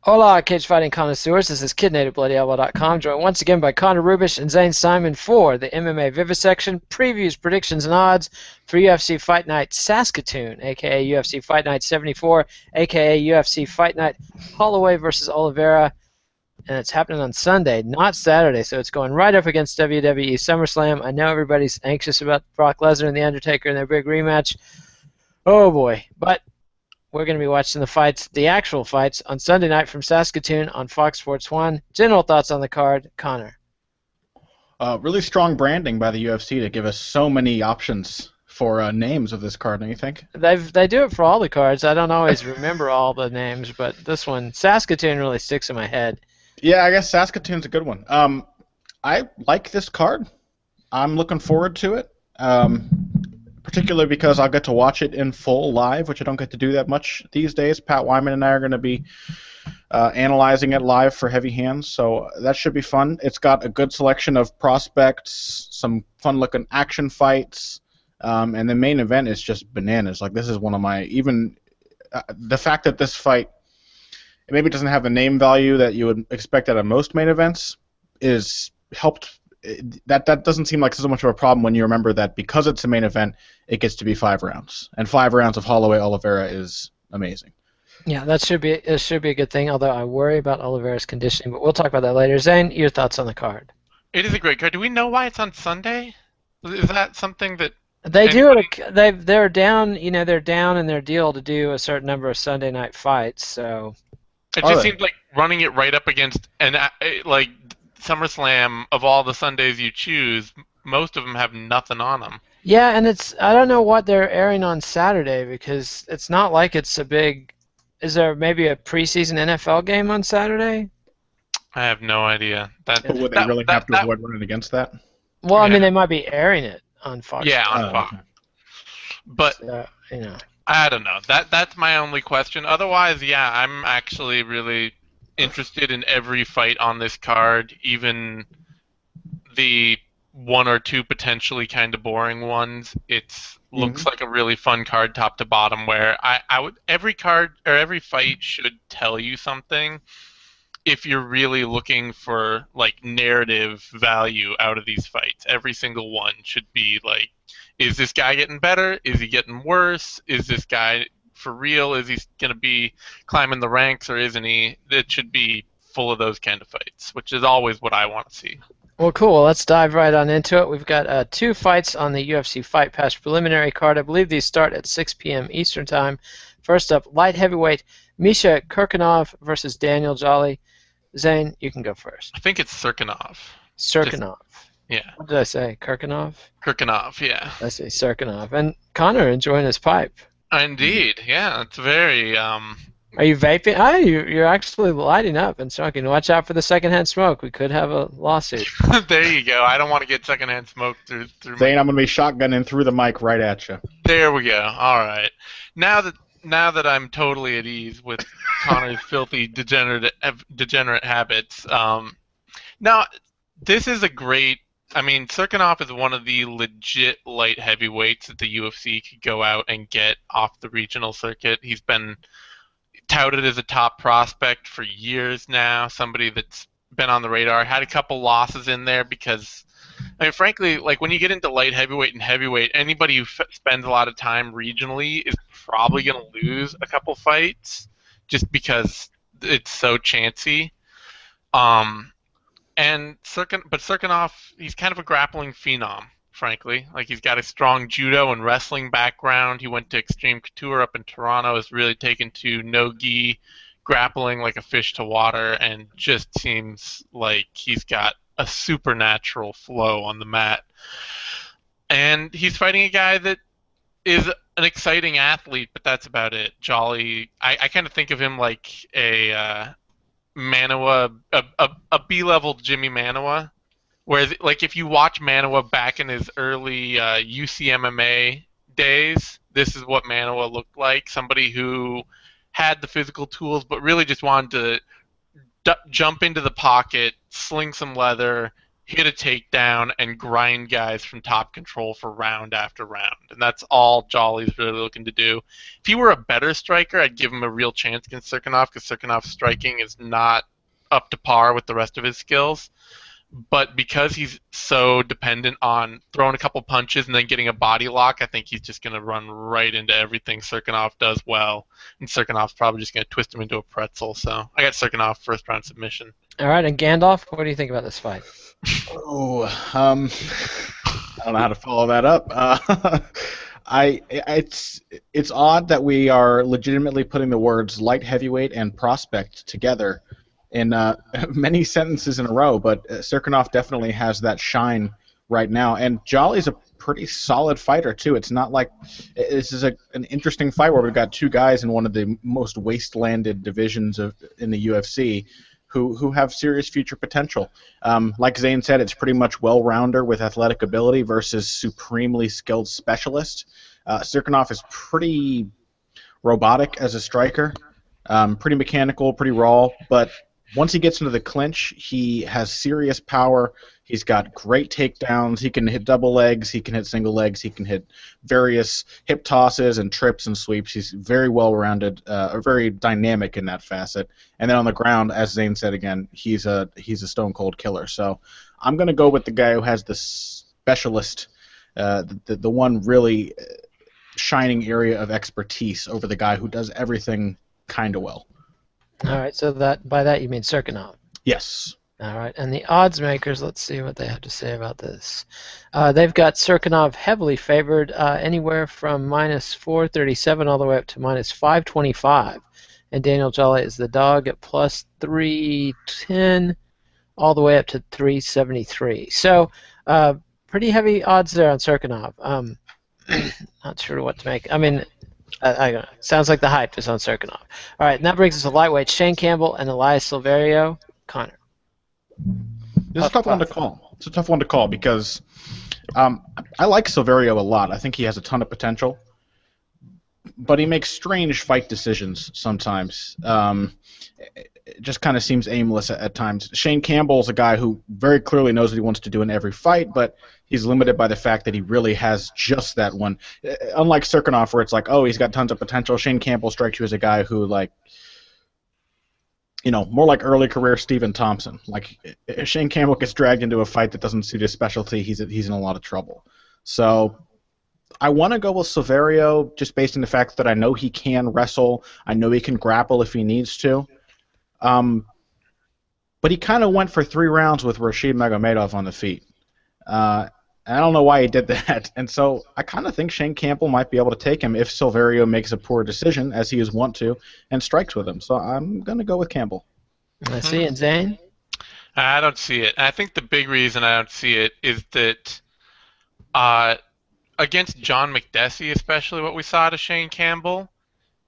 Hola, cage fighting connoisseurs. This is KidNativeBloodyElbow.com, joined once again by Connor Rubish and Zane Simon for the MMA Vivisection previews, predictions, and odds for UFC Fight Night Saskatoon, aka UFC Fight Night 74, aka UFC Fight Night Holloway versus Oliveira, and it's happening on Sunday, not Saturday, so it's going right up against WWE SummerSlam. I know everybody's anxious about Brock Lesnar and The Undertaker and their big rematch. Oh boy, but we're going to be watching the fights, the actual fights, on Sunday night from Saskatoon on Fox Sports 1. General thoughts on the card, Connor? Really strong branding by the UFC to give us so many options for names of this card, don't you think? They do it for all the cards. I don't always remember all the names, but this one, Saskatoon, really sticks in my head. Yeah, I guess Saskatoon's a good one. I like this card. I'm looking forward to it, particularly because I'll get to watch it in full live, which I don't get to do that much these days. Pat Wyman and I are going to be analyzing it live for Heavy Hands, so that should be fun. It's got a good selection of prospects, some fun-looking action fights, and the main event is just bananas. Like, this is one of my, even the fact that this fight, it maybe doesn't have the name value that you would expect out of most main events, is helped. That doesn't seem like so much of a problem when you remember that because it's a main event, it gets to be 5 rounds, and 5 rounds of Holloway Oliveira is amazing. Yeah, it should be a good thing, although I worry about Oliveira's conditioning, but we'll talk about that later. Zane, your thoughts on the card? It is a great card. Do we know why it's on Sunday? Is that something that They anybody... do it. They're down. They're down in their deal to do a certain number of Sunday night fights. So It just seems like running it right up against like SummerSlam. Of all the Sundays you choose, most of them have nothing on them. yeah, and I don't know what they're airing on Saturday because it's not like it's a big. Is there maybe a preseason NFL game on Saturday? I have no idea. But would they really have to avoid running against that? Well, I Yeah. mean, they might be airing it on Fox. Yeah, on Fox. Okay. But you know. I don't know. That's my only question. Otherwise, yeah, I'm actually really interested in every fight on this card, even the 1 or 2 potentially kind of boring ones. It looks like a really fun card top to bottom where I would every card or every fight should tell you something if you're really looking for like narrative value out of these fights. Every single one should be like, is this guy getting better? Is he getting worse? Is this guy for real? Is he going to be climbing the ranks or isn't he? It should be full of those kind of fights, which is always what I want to see. Well, cool. Well, let's dive right on into it. We've got 2 fights on the UFC Fight Pass preliminary card. I believe these start at 6 p.m. Eastern Time. First up, light heavyweight Misha Kirkland versus Daniel Jolly. Zane, you can go first. I think it's Serkinov. Serkinov. Yeah. What did I say? Kirkland? Kirkland, yeah. I say Serkinov. And Connor enjoying his pipe. Indeed, yeah. It's very Are you vaping? Ah, you're actually lighting up and smoking. Watch out for the secondhand smoke. We could have a lawsuit. There you go. I don't want to get secondhand smoke through Zane, I'm going to be shotgunning through the mic right at you. There we go. All right. Now that I'm totally at ease with Connor's filthy degenerate habits, now this is a great. I mean, Serkinov is one of the legit light heavyweights that the UFC could go out and get off the regional circuit. He's been touted as a top prospect for years now. Somebody that's been on the radar. Had a couple losses in there because, I mean, frankly, like when you get into light heavyweight and heavyweight, anybody who spends a lot of time regionally is probably going to lose a couple fights just because it's so chancy. But Serkinov, he's kind of a grappling phenom, frankly. Like, he's got a strong judo and wrestling background. He went to Extreme Couture up in Toronto, has really taken to no-gi grappling like a fish to water, and just seems like he's got a supernatural flow on the mat. And he's fighting a guy that is an exciting athlete, but that's about it. Jolly, I kind of think of him like a Manoa, a B-level Jimmy Manoa. Whereas, like, if you watch Manoa back in his early UC MMA days, this is what Manoa looked like. Somebody who had the physical tools, but really just wanted to jump into the pocket, sling some leather, hit a takedown, and grind guys from top control for round after round. And that's all Jolly's really looking to do. If he were a better striker, I'd give him a real chance against Cirkunov, because Cirkunov's striking is not up to par with the rest of his skills. But because he's so dependent on throwing a couple punches and then getting a body lock, I think he's just going to run right into everything Cirkunov does well. And Cirkunov's probably just going to twist him into a pretzel. So I got Cirkunov first round submission. All right, and Gandalf, what do you think about this fight? Oh, I don't know how to follow that up. It's odd that we are legitimately putting the words light heavyweight and prospect together in many sentences in a row, but Cirkunov definitely has that shine right now, and Jolly's a pretty solid fighter too. It's not like this is an interesting fight where we've got two guys in one of the most wastelanded divisions in the UFC who have serious future potential. Like Zane said, it's pretty much well-rounder with athletic ability versus supremely skilled specialist. Cirkunov is pretty robotic as a striker, pretty mechanical, pretty raw, but once he gets into the clinch, he has serious power. He's got great takedowns. He can hit double legs. He can hit single legs. He can hit various hip tosses and trips and sweeps. He's very well-rounded, or very dynamic in that facet. And then on the ground, as Zane said again, he's a stone-cold killer. So I'm going to go with the guy who has the specialist, the one really shining area of expertise over the guy who does everything kind of well. All right, so by that you mean Cirkunov. Yes. All right, and the odds makers, let's see what they have to say about this. They've got Cirkunov heavily favored, anywhere from minus 437 all the way up to minus 525. And Daniel Jolly is the dog at plus 310 all the way up to 373. So pretty heavy odds there on Cirkunov. Not sure what to make. I mean, I don't know. Sounds like the hype is on Cirkunov. All right, and that brings us to lightweight. Shane Campbell and Elias Silverio. Connor. This is a tough one to call. It's a tough one to call because I like Silverio a lot. I think he has a ton of potential, but he makes strange fight decisions sometimes. It just kind of seems aimless at times. Shane Campbell's a guy who very clearly knows what he wants to do in every fight, but he's limited by the fact that he really has just that one. Unlike Cirkunov, where it's like, oh, he's got tons of potential, Shane Campbell strikes you as a guy who, like, you know, more like early career Stephen Thompson. Like, if Shane Campbell gets dragged into a fight that doesn't suit his specialty, he's in a lot of trouble. So I want to go with Silverio just based on the fact that I know he can wrestle. I know he can grapple if he needs to. But he kind of went for 3 rounds with Rashid Magomedov on the feet. And I don't know why he did that. And so I kind of think Shane Campbell might be able to take him if Silverio makes a poor decision, as he is wont to, and strikes with him. So I'm going to go with Campbell. I see it, Zane? I don't see it. I think the big reason I don't see it is that against John McDessie, especially what we saw to Shane Campbell,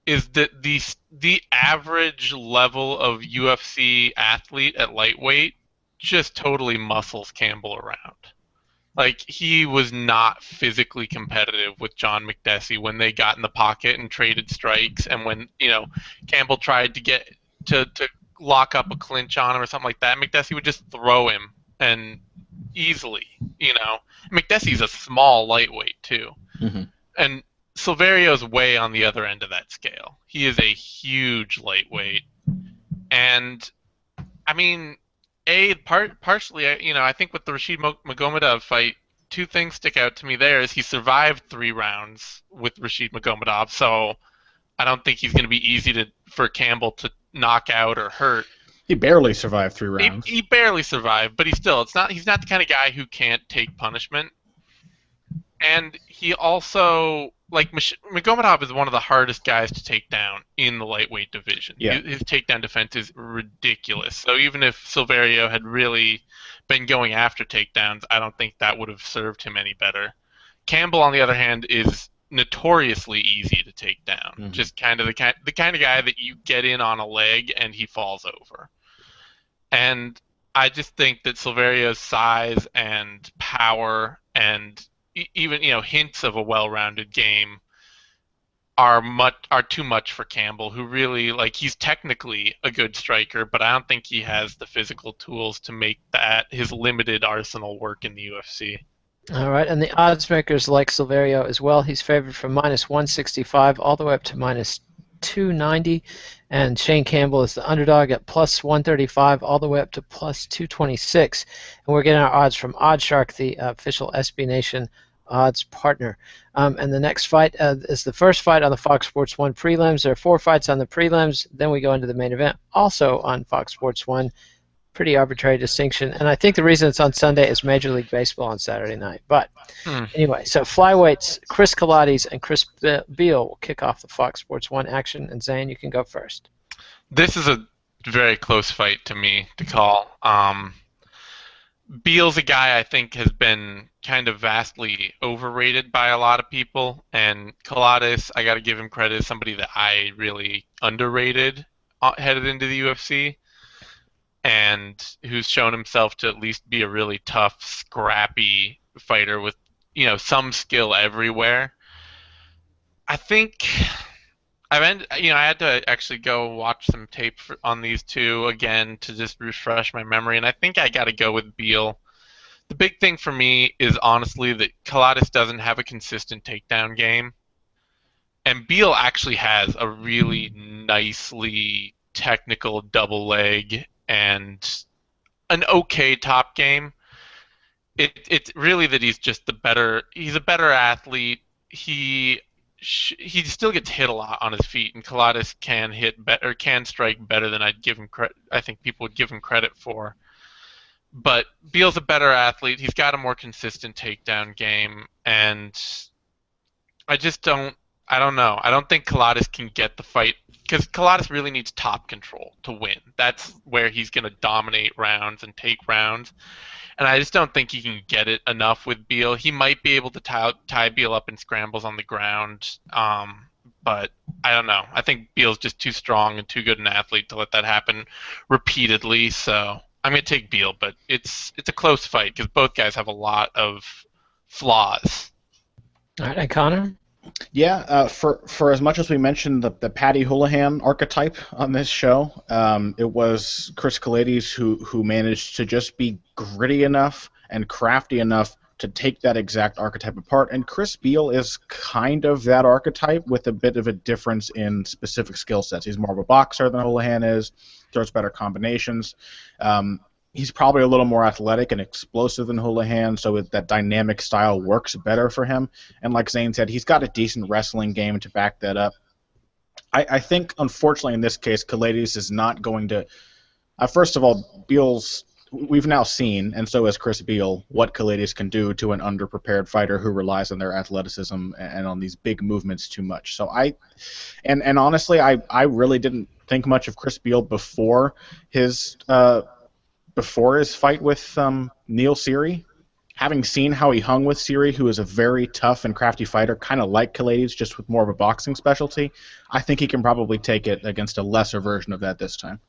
is that the average level of UFC athlete at lightweight just totally muscles Campbell around. Like, he was not physically competitive with John McDessie when they got in the pocket and traded strikes, and when, you know, Campbell tried to get to lock up a clinch on him or something like that, McDessie would just throw him, and easily, you know. McDessie's a small lightweight too. Mm-hmm. And Silverio's way on the other end of that scale. He is a huge lightweight. And, I mean, partially, you know, I think with the Rashid Magomedov fight, 2 things stick out to me there. Is he survived 3 rounds with Rashid Magomedov, so I don't think he's going to be easy for Campbell to knock out or hurt. He barely survived 3 rounds. He barely survived, but he's not the kind of guy who can't take punishment. And he also, like, Magomedov is one of the hardest guys to take down in the lightweight division. Yeah. His takedown defense is ridiculous. So even if Silverio had really been going after takedowns, I don't think that would have served him any better. Campbell, on the other hand, is notoriously easy to take down. Mm-hmm. Just kind of the kind of guy that you get in on a leg and he falls over. And I just think that Silverio's size and power and even, you know, hints of a well-rounded game are too much for Campbell, who really, like, he's technically a good striker, but I don't think he has the physical tools to make that his limited arsenal work in the UFC. All right, and the odds makers like Silverio as well. He's favored from -165 all the way up to -290, and Shane Campbell is the underdog at +135 all the way up to +226. And we're getting our odds from OddsShark, the official SB Nation odds partner. And the next fight is the first fight on the Fox Sports 1 prelims. There are 4 fights on the prelims. Then we go into the main event, also on Fox Sports 1. Pretty arbitrary distinction. And I think the reason it's on Sunday is Major League Baseball on Saturday night. But anyway, so flyweights, Chris Colates and Chris Beal will kick off the Fox Sports 1 action. And Zane, you can go first. This is a very close fight to me to call. Beal's a guy I think has been kind of vastly overrated by a lot of people, and Colates, I got to give him credit, as somebody that I really underrated headed into the UFC, and who's shown himself to at least be a really tough, scrappy fighter with, some skill everywhere. I think I had to actually go watch some tape on these two again to just refresh my memory, and I think I got to go with Beal. The big thing for me is honestly that Colates doesn't have a consistent takedown game, and Beal actually has a really nicely technical double leg and an okay top game. It's really that he's a better athlete. He still gets hit a lot on his feet, and Colates can strike better than I think people would give him credit for. But Beal's a better athlete. He's got a more consistent takedown game, and I don't know. I don't think Colates can get the fight, because Colates really needs top control to win. That's where he's going to dominate rounds and take rounds. And I just don't think he can get it enough with Beal. He might be able to tie Beal up in scrambles on the ground, but I don't know. I think Beal's just too strong and too good an athlete to let that happen repeatedly. So I'm going to take Beal, but it's a close fight because both guys have a lot of flaws. All right, and Connor? Yeah, for as much as we mentioned the Paddy Holohan archetype on this show, it was Chris Colates who managed to just be gritty enough and crafty enough to take that exact archetype apart. And Chris Beal is kind of that archetype with a bit of a difference in specific skill sets. He's more of a boxer than Holohan is, throws better combinations. He's probably a little more athletic and explosive than Holohan, so that dynamic style works better for him. And like Zane said, he's got a decent wrestling game to back that up. I think, unfortunately, in this case, Colates is not going to... first of all, we've now seen, and so has Chris Beal, what Colates can do to an underprepared fighter who relies on their athleticism and on these big movements too much. So honestly, I really didn't think much of Chris Beal before his fight with Neil Seery. Having seen how he hung with Seery, who is a very tough and crafty fighter, kind of like Colates, just with more of a boxing specialty, I think he can probably take it against a lesser version of that this time.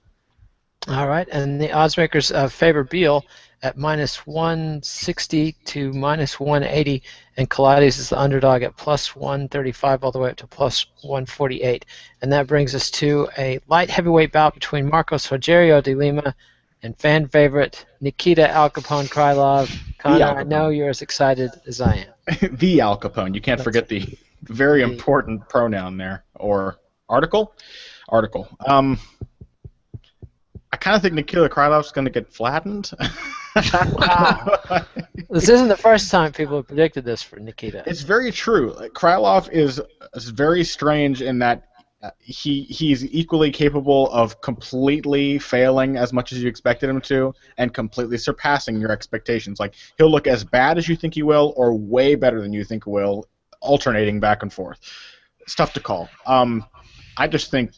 All right, and the odds makers favor Beal at -160 to -180, and Colates is the underdog at +135 all the way up to +148. And that brings us to a light heavyweight bout between Marcos Rogerio de Lima and fan favorite Nikita Al Capone Krylov. Connor, I know you're as excited as I am. The Al Capone. You can't forget the very important pronoun there, or article. I kind of think Nikita Krylov's going to get flattened. Wow. This isn't the first time people have predicted this for Nikita. It's very true. Krylov is very strange in that he's equally capable of completely failing as much as you expected him to and completely surpassing your expectations. Like, he'll look as bad as you think he will or way better than you think he will, alternating back and forth. It's tough to call. I just think,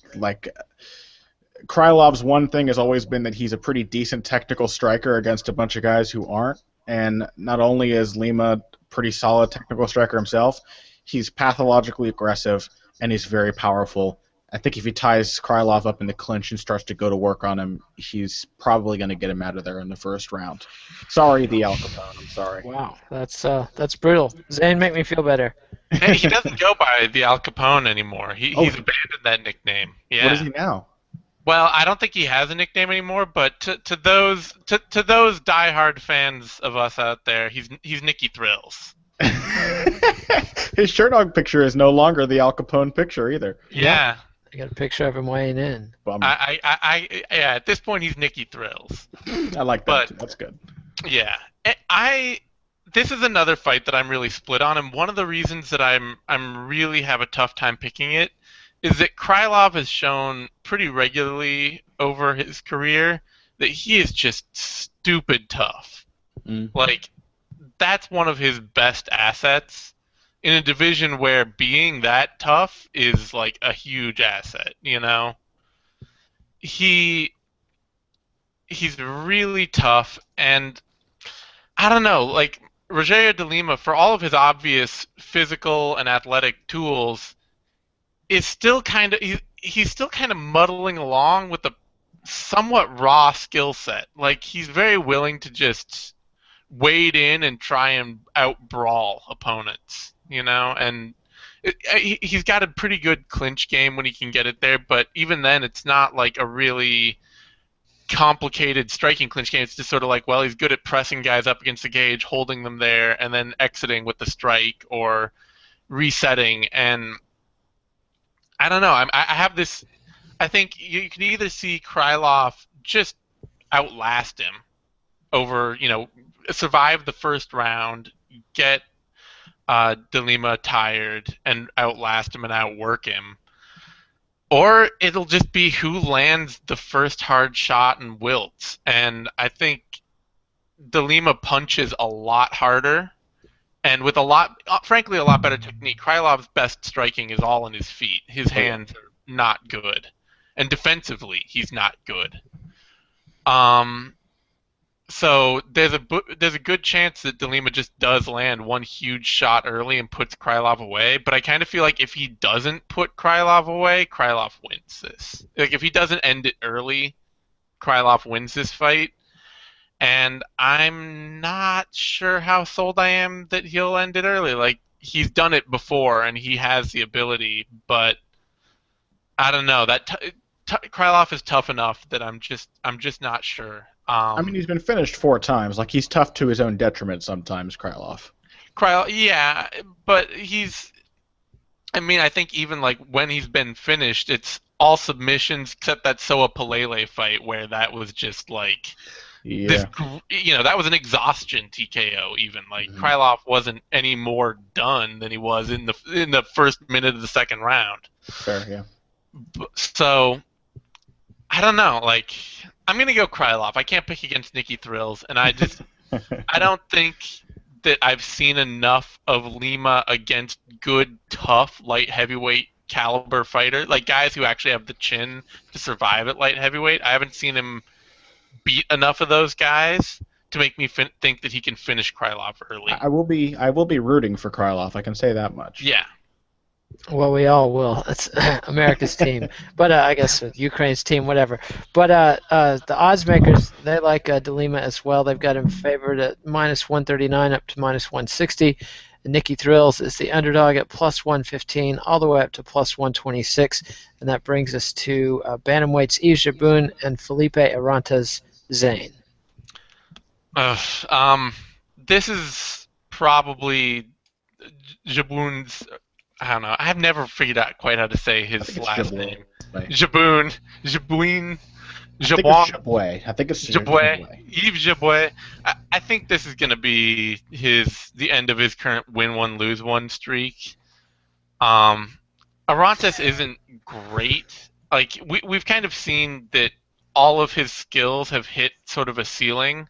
Krylov's one thing has always been that he's a pretty decent technical striker against a bunch of guys who aren't. And not only is Lima a pretty solid technical striker himself, he's pathologically aggressive and he's very powerful. I think if he ties Krylov up in the clinch and starts to go to work on him, he's probably going to get him out of there in the first round. Sorry, the Al Capone. I'm sorry. Wow, that's brutal. Zane, make me feel better. Hey, he doesn't go by the Al Capone anymore. Oh, He's abandoned that nickname. what is Yeah. he now? Well, I don't think he has a nickname anymore, but to those diehard fans of us out there, he's Nicky Thrills. His shirt on picture is no longer the Al Capone picture either. Yeah. I got a picture of him weighing in. Bummer. Yeah. At this point, he's Nicky Thrills. I like that. but- Too. That's good. Yeah. This is another fight that I'm really split on, and one of the reasons that I'm really have a tough time picking it is that Krylov has shown pretty regularly over his career that he is just stupid tough. Like, that's one of his best assets in a division where being that tough is like a huge asset, you know? He's really tough, and I don't know, like Rogerio de Lima, for all of his obvious physical and athletic tools, is still kind of he's still kind of muddling along with a somewhat raw skill set. Like, he's very willing to just wade in and try and out brawl opponents, you know, and he's got a pretty good clinch game when he can get it there, but even then it's not like a really complicated striking clinch game. It's just sort of like, well, he's good at pressing guys up against the cage, holding them there, and then exiting with the strike or resetting. And I don't know. I have this. I think you can either see Krylov just outlast him over, survive the first round, get De Lima tired, and outlast him and outwork him. Or it'll just be who lands the first hard shot and wilts. And I think De Lima punches a lot harder, and with frankly, a lot better technique. Krylov's best striking is all in his feet. His hands are not good, and defensively, he's not good. So there's a good chance that De Lima just does land one huge shot early and puts Krylov away. But I kind of feel like if he doesn't put Krylov away, Krylov wins this. Like, if he doesn't end it early, Krylov wins this fight. And I'm not sure how sold I am that he'll end it early. Like, he's done it before and he has the ability, but I don't know. Krylov is tough enough that I'm just not sure. I mean, he's been finished 4 times. Like, he's tough to his own detriment sometimes, Krylov. Yeah, but I think even like when he's been finished, it's all submissions except that Soa Palele fight where that was just like that was an exhaustion TKO. Even like Krylov wasn't any more done than he was in the first minute of the second round. Fair, yeah. So I don't know. Like, I'm gonna go Krylov. I can't pick against Nicky Thrills, and I don't think that I've seen enough of Lima against good, tough, light heavyweight caliber fighter, like guys who actually have the chin to survive at light heavyweight. I haven't seen him beat enough of those guys to make me think that he can finish Krylov early. I will be rooting for Krylov. I can say that much. Yeah. Well, we all will. It's America's team, but I guess Ukraine's team, whatever. But the odds makers, they like De Lima as well. They've got him favored at -139 up to -160. And Nicky Thrills is the underdog at +115 all the way up to +126, and that brings us to bantamweights Yves Boone and Felipe Arantes Zane. This is probably Jabun's. I don't know. I've never figured out quite how to say his last name. Jabun. I think it's Jaboué. Yves Jaboué. I think this is going to be the end of his current win-1, lose-1 streak. Arantes isn't great. Like, we've kind of seen that all of his skills have hit sort of a ceiling.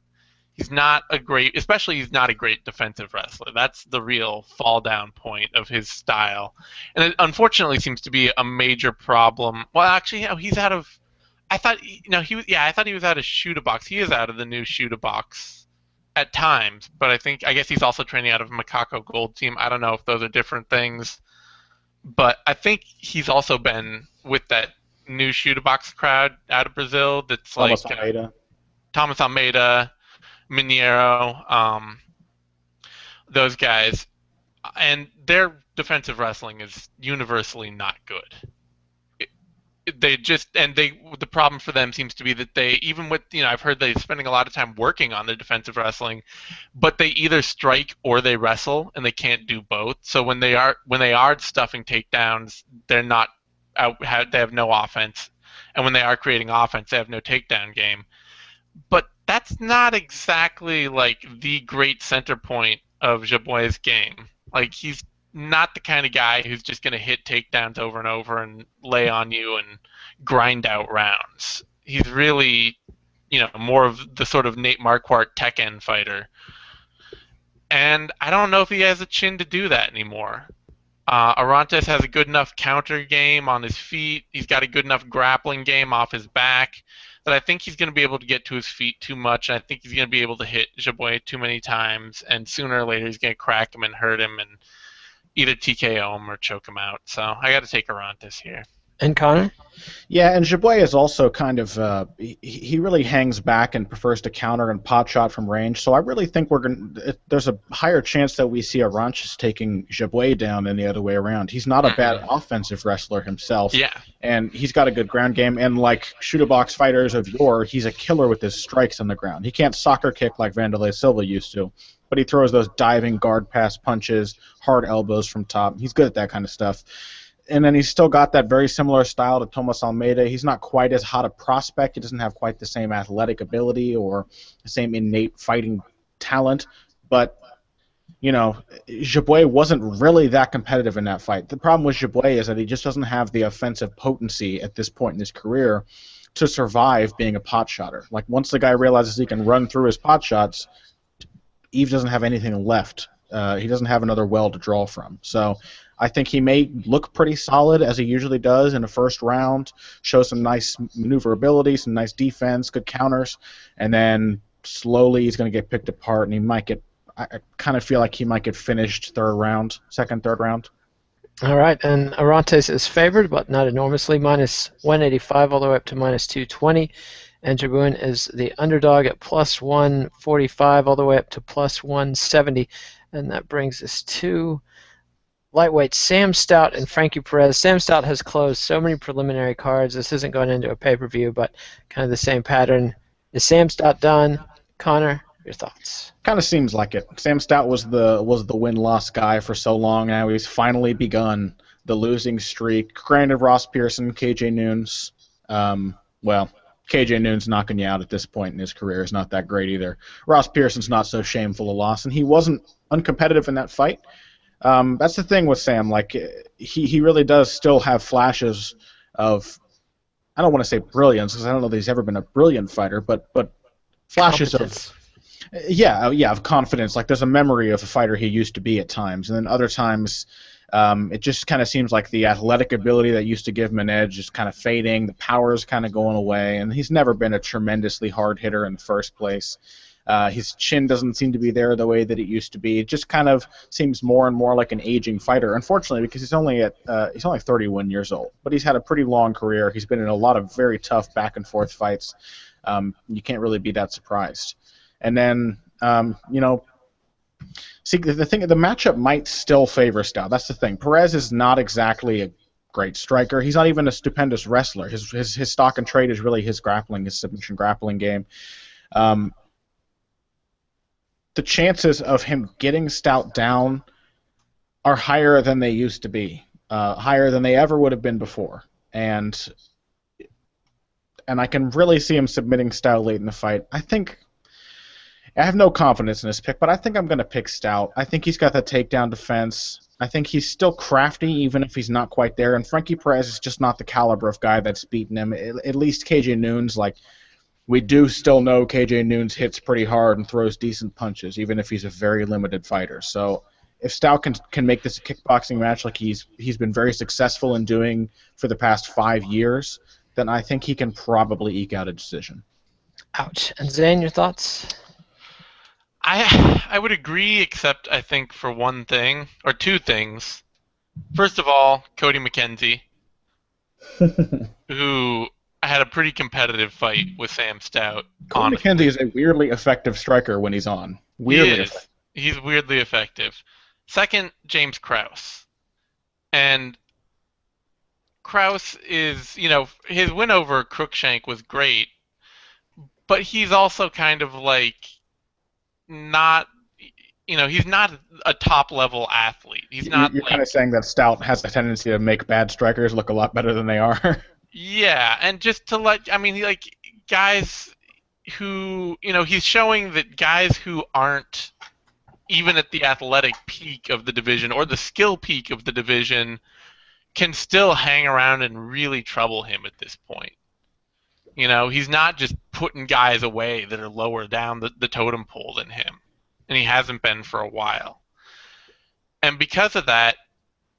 He's not a great defensive wrestler. That's the real fall down point of his style, and it unfortunately seems to be a major problem. Well, actually, he's out of. I thought he was out of shoot-a-box. He is out of the new shoot-a-box at times, but I guess he's also training out of Macaco Gold Team. I don't know if those are different things, but I think he's also been with that new shoot-a-box crowd out of Brazil. That's Thomas like Almeida. Thomas Almeida. Mineiro, those guys, and they're defensive wrestling is universally not good. The problem for them seems to be that they, even with, I've heard they're spending a lot of time working on the defensive wrestling, but they either strike or they wrestle, and they can't do both. So when they are stuffing takedowns, they're not they have no offense, and when they are creating offense, they have no takedown game. But that's not exactly like the great center point of Jabouet's game. Like, he's not the kind of guy who's just going to hit takedowns over and over and lay on you and grind out rounds. He's really, more of the sort of Nate Marquardt Tekken fighter. And I don't know if he has a chin to do that anymore. Arantes has a good enough counter game on his feet. He's got a good enough grappling game off his back that I think he's going to be able to get to his feet too much. And I think he's going to be able to hit Jabouet too many times. And sooner or later, he's going to crack him and hurt him and either TKO him or choke him out. So I got to take Arantes here. And Connor? Yeah, and Jabouet is also kind of he really hangs back and prefers to counter and pot shot from range. So I really think there's a higher chance that we see Arantes taking Jabouet down than the other way around. He's not a bad offensive wrestler himself. Yeah. And he's got a good ground game. And like shoot-a-box fighters of yore, he's a killer with his strikes on the ground. He can't soccer kick like Vanderlei Silva used to, but he throws those diving guard pass punches, hard elbows from top. He's good at that kind of stuff. And then he's still got that very similar style to Tomas Almeida. He's not quite as hot a prospect. He doesn't have quite the same athletic ability or the same innate fighting talent. But, Jabouet wasn't really that competitive in that fight. The problem with Jabouet is that he just doesn't have the offensive potency at this point in his career to survive being a pot shotter. Like, once the guy realizes he can run through his pot shots, Yves doesn't have anything left. He doesn't have another well to draw from. So I think he may look pretty solid, as he usually does in the first round, show some nice maneuverability, some nice defense, good counters, and then slowly he's going to get picked apart, and he might get – I kind of feel like he might get finished third round. All right, and Arantes is favored, but not enormously, minus 185 all the way up to minus 220. And Jabouet is the underdog at plus 145 all the way up to plus 170. And that brings us to lightweight Sam Stout and Frankie Perez. Sam Stout has closed so many preliminary cards. This isn't going into a pay-per-view, but kind of the same pattern. Is Sam Stout done? Connor, your thoughts? Kind of seems like it. Sam Stout was the win-loss guy for so long. Now he's finally begun the losing streak. Granted, Ross Pearson, KJ Nunes, KJ Nunes knocking you out at this point in his career is not that great either. Ross Pearson's not so shameful a loss, and he wasn't uncompetitive in that fight. That's the thing with Sam. Like, he really does still have flashes of, I don't want to say brilliance, because I don't know that he's ever been a brilliant fighter, but flashes of confidence. Like, there's a memory of a fighter he used to be at times, and then other times it just kind of seems like the athletic ability that used to give him an edge is kind of fading, the power is kind of going away, and he's never been a tremendously hard hitter in the first place. His chin doesn't seem to be there the way that it used to be. It just kind of seems more and more like an aging fighter, unfortunately, because he's only 31 years old. But he's had a pretty long career. He's been in a lot of very tough back-and-forth fights. You can't really be that surprised. And then, see, the matchup might still favor Stout. That's the thing. Perez is not exactly a great striker. He's not even a stupendous wrestler. His stock and trade is really his grappling, his submission grappling game. The chances of him getting Stout down are higher than they used to be, higher than they ever would have been before. And I can really see him submitting Stout late in the fight. I have no confidence in this pick, but I think I'm going to pick Stout. I think he's got the takedown defense. I think he's still crafty, even if he's not quite there. And Frankie Perez is just not the caliber of guy that's beaten him. At least KJ Nunes, we do still know KJ Nunes hits pretty hard and throws decent punches, even if he's a very limited fighter. So if Stout can make this a kickboxing match like he's been very successful in doing for the past 5 years, then I think he can probably eke out a decision. Ouch. And Zane, your thoughts? I would agree, except I think for one thing, or two things. First of all, Cody McKenzie, who had a pretty competitive fight with Sam Stout. Cody McKenzie is a weirdly effective striker when he's on. Weirdly effective. He's weirdly effective. Second, James Krause. And Kraus is, his win over Crookshank was great, but he's also kind of like not, he's not a top level athlete. He's not You're like, kind of saying that Stout has a tendency to make bad strikers look a lot better than they are. yeah, and just to like guys who, he's showing that guys who aren't even at the athletic peak of the division or the skill peak of the division can still hang around and really trouble him at this point. He's not just putting guys away that are lower down the totem pole than him, and he hasn't been for a while. And because of that,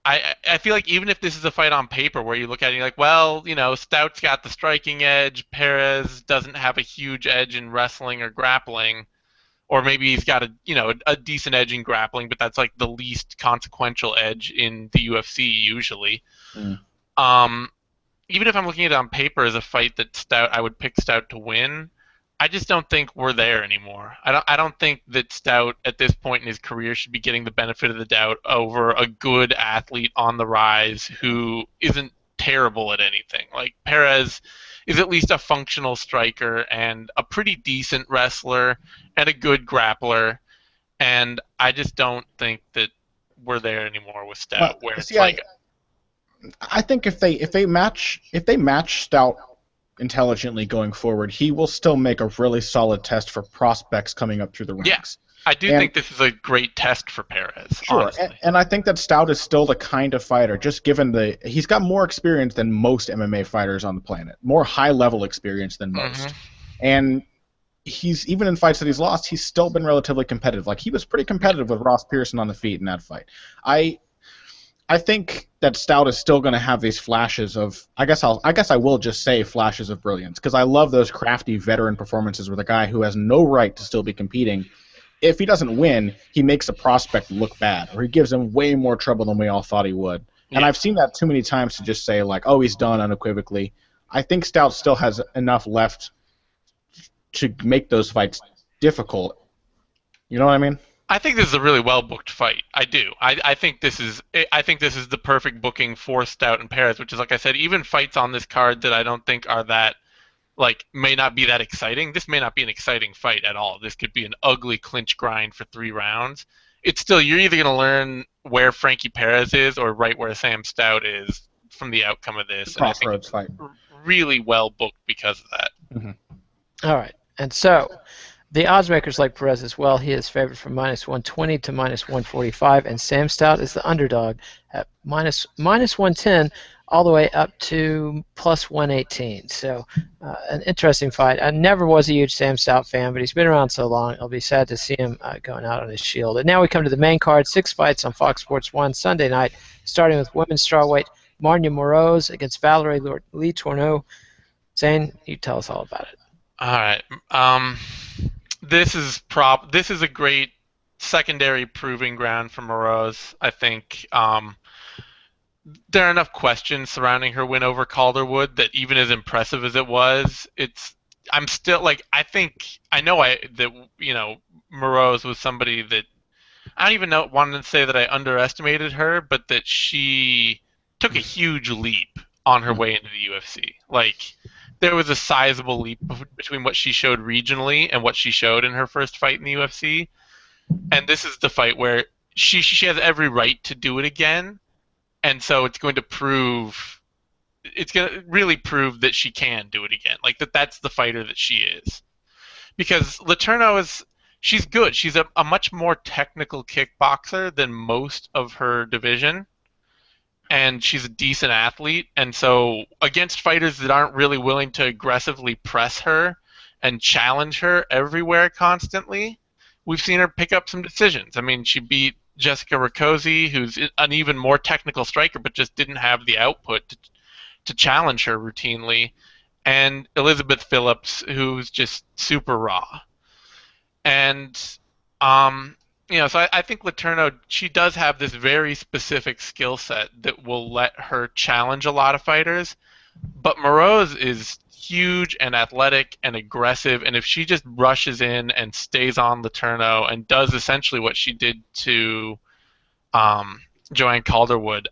I feel like even if this is a fight on paper where you look at it and you're like, well, Stout's got the striking edge, Perez doesn't have a huge edge in wrestling or grappling, or maybe he's got a decent edge in grappling, but that's like the least consequential edge in the UFC usually. Even if I'm looking at it on paper as a fight that I would pick Stout to win, I just don't think we're there anymore. I don't think that Stout at this point in his career should be getting the benefit of the doubt over a good athlete on the rise who isn't terrible at anything. Like Perez is at least a functional striker and a pretty decent wrestler and a good grappler, and I just don't think that we're there anymore with Stout. Where it's I think if they match Stout intelligently going forward, he will still make a really solid test for prospects coming up through the ranks. Yeah, I do think this is a great test for Perez. Sure, and I think that Stout is still the kind of fighter, just given he's got more experience than most MMA fighters on the planet, more high-level experience than most. And he's, even in fights that he's lost, he's still been relatively competitive. Like, he was pretty competitive with Ross Pearson on the feet in that fight. I think that Stout is still going to have these flashes of, I guess I will just say flashes of brilliance, because I love those crafty veteran performances with a guy who has no right to still be competing. If he doesn't win, he makes a prospect look bad, or he gives him way more trouble than we all thought he would. Yeah. And I've seen that too many times to just say, like, oh, he's done unequivocally. I think Stout still has enough left to make those fights difficult. You know what I mean? I think this is a really well booked fight. I do. I think this is the perfect booking for Stout and Perez, which is, like I said, even fights on this card that I don't think are that, like, may not be that exciting. This may not be an exciting fight at all. This could be an ugly clinch grind for 3 rounds. It's still, you're either going to learn where Frankie Perez is or right where Sam Stout is from the outcome of this. Crossroads fight. Really well booked because of that. Mm-hmm. All right. And so the odds makers like Perez as well. He is favored from -120 to -145, and Sam Stout is the underdog at -110 all the way up to +118. So an interesting fight. I never was a huge Sam Stout fan, but he's been around so long. It'll be sad to see him going out on his shield. And now we come to the main card, 6 fights on Fox Sports 1 Sunday night, starting with women's strawweight Marnia Moroz against Valerie Letourneau. Zane, you tell us all about it. All right. This is a great secondary proving ground for Moroz. I think there are enough questions surrounding her win over Calderwood that even as impressive as it was, I'm still like, I know that Moroz was somebody that I don't even wanted to say that I underestimated her, but that she took a huge leap on her way into the UFC. Like, there was a sizable leap between what she showed regionally and what she showed in her first fight in the UFC. And this is the fight where she has every right to do it again. And so it's going to really prove that she can do it again. Like, that's the fighter that she is. Because Letourneau she's good. She's a much more technical kickboxer than most of her division. And she's a decent athlete, and so against fighters that aren't really willing to aggressively press her and challenge her everywhere constantly, we've seen her pick up some decisions. I mean, she beat Jessica Rakoczy, who's an even more technical striker, but just didn't have the output to challenge her routinely, and Elizabeth Phillips, who's just super raw. And so I think Letourneau, she does have this very specific skill set that will let her challenge a lot of fighters. But Moroz is huge and athletic and aggressive, and if she just rushes in and stays on Letourneau and does essentially what she did to Joanne Calderwood,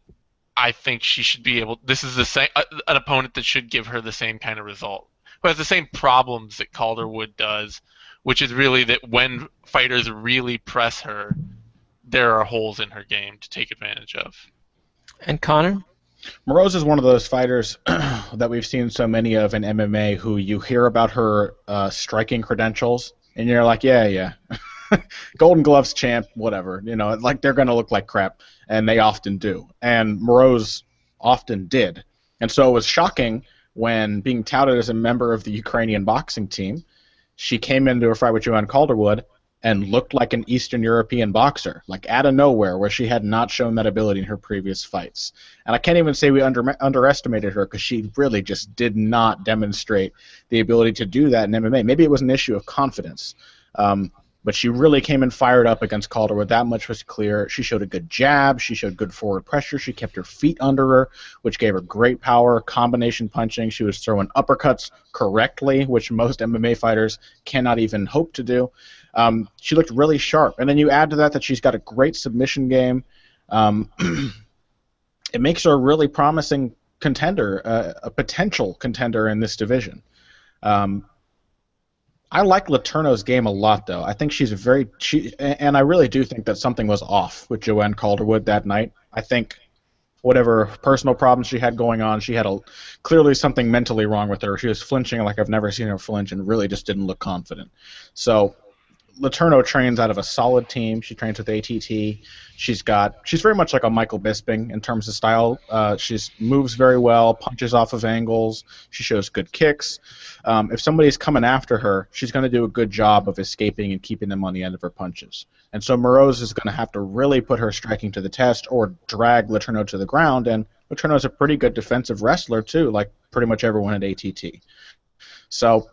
I think she should be able. This is the same an opponent that should give her the same kind of result, who has the same problems that Calderwood does, which is really that when fighters really press her, there are holes in her game to take advantage of. And Connor? Moroz is one of those fighters that we've seen so many of in MMA who you hear about her striking credentials, and you're like, yeah. Golden Gloves champ, whatever. Like they're going to look like crap, and they often do. And Moroz often did. And so it was shocking when, being touted as a member of the Ukrainian boxing team, she came into a fight with Joanne Calderwood and looked like an Eastern European boxer, like out of nowhere, where she had not shown that ability in her previous fights. And I can't even say we underestimated her, because she really just did not demonstrate the ability to do that in MMA. Maybe it was an issue of confidence. But she really came in fired up against Calderwood. That much was clear. She showed a good jab. She showed good forward pressure. She kept her feet under her, which gave her great power, combination punching. She was throwing uppercuts correctly, which most MMA fighters cannot even hope to do. She looked really sharp. And then you add to that she's got a great submission game. It makes her a really promising contender, a potential contender in this division. I like Letourneau's game a lot, though. I think and I really do think that something was off with Joanne Calderwood that night. I think whatever personal problems she had going on, she had clearly something mentally wrong with her. She was flinching like I've never seen her flinch, and really just didn't look confident. So Letourneau trains out of a solid team. She trains with ATT. She's very much like a Michael Bisping in terms of style. She moves very well, punches off of angles. She shows good kicks. If somebody's coming after her, she's going to do a good job of escaping and keeping them on the end of her punches. And so Moroz is going to have to really put her striking to the test or drag Letourneau to the ground. And Letourneau is a pretty good defensive wrestler too, like pretty much everyone at ATT. So,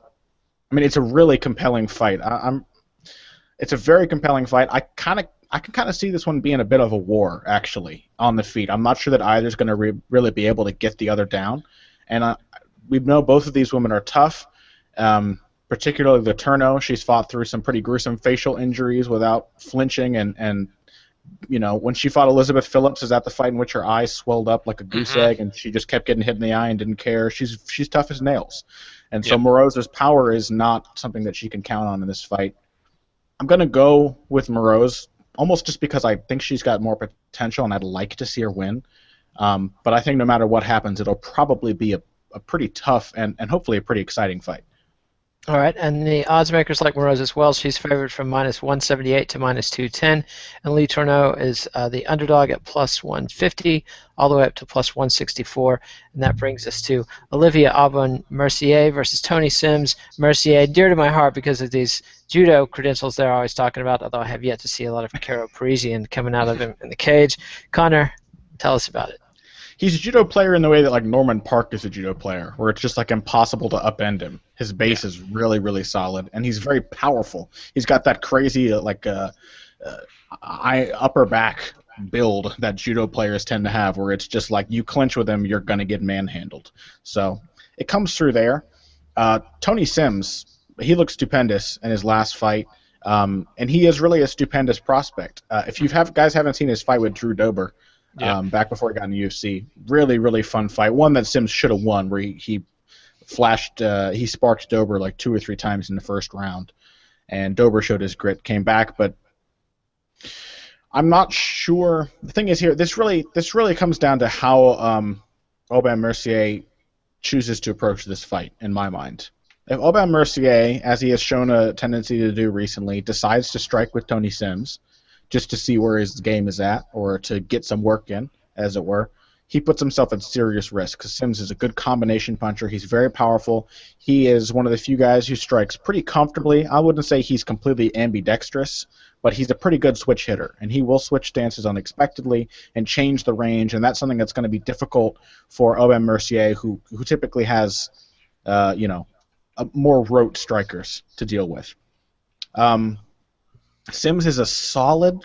I mean, it's a really compelling fight. It's a very compelling fight. I can kind of see this one being a bit of a war, actually, on the feet. I'm not sure that either's going to really be able to get the other down. And we know both of these women are tough, particularly Letourneau. She's fought through some pretty gruesome facial injuries without flinching. And when she fought Elizabeth Phillips, is that the fight in which her eyes swelled up like a goose egg, and she just kept getting hit in the eye and didn't care? She's tough as nails. And so Moroz's power is not something that she can count on in this fight. I'm going to go with Moroz, almost just because I think she's got more potential and I'd like to see her win. But I think no matter what happens, it'll probably be a pretty tough and hopefully a pretty exciting fight. All right, and the odds makers like Moroz as well. She's favored from -178 to -210, and Letourneau is the underdog at +150, all the way up to +164, and that brings us to Olivier Aubin-Mercier versus Tony Sims. Mercier, dear to my heart because of these judo credentials they're always talking about, although I have yet to see a lot of Karo Parisian coming out of him in the cage. Connor, tell us about it. He's a judo player in the way that like Norman Park is a judo player, where it's just like impossible to upend him. His base is really, really solid, and he's very powerful. He's got that crazy upper back build that judo players tend to have, where it's just like you clinch with him, you're gonna get manhandled. So it comes through there. Tony Sims, he looked stupendous in his last fight, and he is really a stupendous prospect. If you guys haven't seen his fight with Drew Dober. Back before he got in the UFC. Really, really fun fight. One that Sims should have won, where he sparked Dober like 2 or 3 times in the first round. And Dober showed his grit, came back, but I'm not sure. The thing is here, this really comes down to how Aubin-Mercier chooses to approach this fight, in my mind. If Aubin-Mercier, as he has shown a tendency to do recently, decides to strike with Tony Sims, just to see where his game is at, or to get some work in, as it were, he puts himself at serious risk, because Sims is a good combination puncher. He's very powerful. He is one of the few guys who strikes pretty comfortably. I wouldn't say he's completely ambidextrous, but he's a pretty good switch hitter, and he will switch stances unexpectedly and change the range, and that's something that's going to be difficult for Aubin-Mercier, who typically has more rote strikers to deal with. Sims is a solid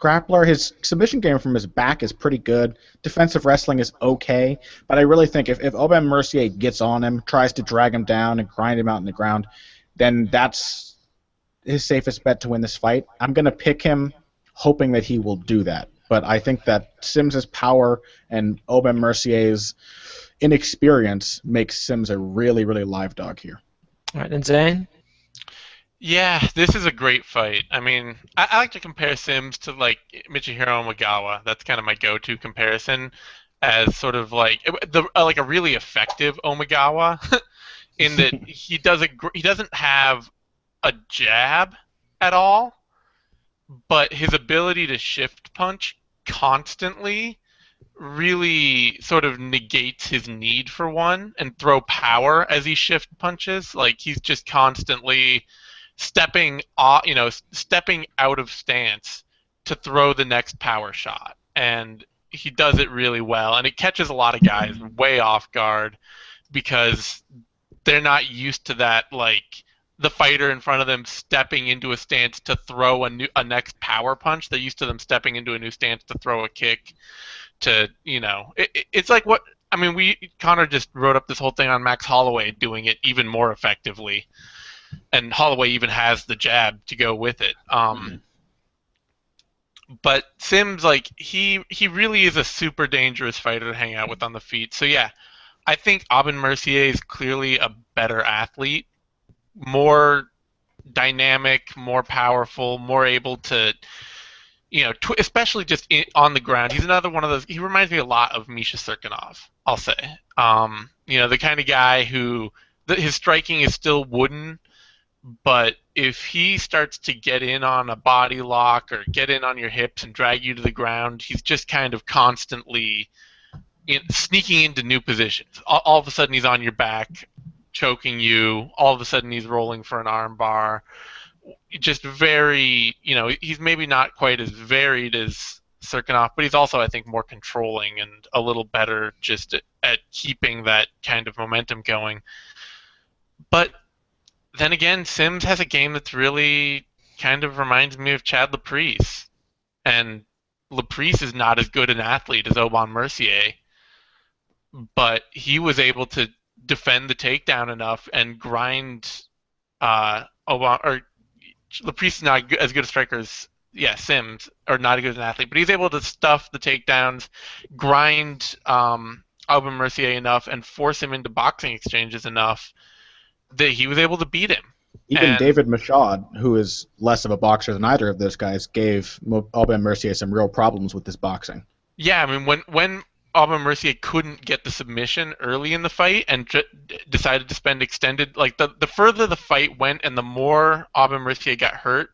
grappler. His submission game from his back is pretty good. Defensive wrestling is okay, but I really think if Aubin-Mercier gets on him, tries to drag him down and grind him out in the ground, then that's his safest bet to win this fight. I'm going to pick him hoping that he will do that. but I think that Sims's power and Aubin Mercier's inexperience makes Sims a really, really live dog here. All right, and Zane? Yeah, this is a great fight. I mean, I like to compare Sims to like Michihiro Omigawa. That's kind of my go-to comparison, as sort of like like a really effective Omigawa, in that he doesn't have a jab at all, but his ability to shift punch constantly really sort of negates his need for one and throw power as he shift punches. Like he's just constantly stepping out of stance to throw the next power shot, and he does it really well, and it catches a lot of guys way off guard because they're not used to that, like the fighter in front of them stepping into a stance to throw a next power punch. They're used to them stepping into a new stance to throw a kick. It's like what I mean. Connor just wrote up this whole thing on Max Holloway doing it even more effectively, and Holloway even has the jab to go with it. But Sims, like he really is a super dangerous fighter to hang out with on the feet. So yeah, I think Aubin Mercier is clearly a better athlete, more dynamic, more powerful, more able to, especially just on the ground. He's another one of those. He reminds me a lot of Misha Serkinov, I'll say. The kind of guy who his striking is still wooden, but if he starts to get in on a body lock or get in on your hips and drag you to the ground, he's just kind of constantly sneaking into new positions. All of a sudden he's on your back, choking you. All of a sudden he's rolling for an arm bar. Just very, he's maybe not quite as varied as Serkinov, but he's also, I think, more controlling and a little better just at keeping that kind of momentum going. But then again, Sims has a game that's really kind of reminds me of Chad Laprise. And Laprise is not as good an athlete as Aubin Mercier, but he was able to defend the takedown enough and grind Laprise is not as good a striker as Sims, or not as good an athlete, but he's able to stuff the takedowns, grind Aubin Mercier enough, and force him into boxing exchanges enough that he was able to beat him. Even David Michaud, who is less of a boxer than either of those guys, gave Aubin Mercier some real problems with his boxing. Yeah, I mean, when Aubin Mercier couldn't get the submission early in the fight and decided to spend extended, like the further the fight went and the more Aubin Mercier got hurt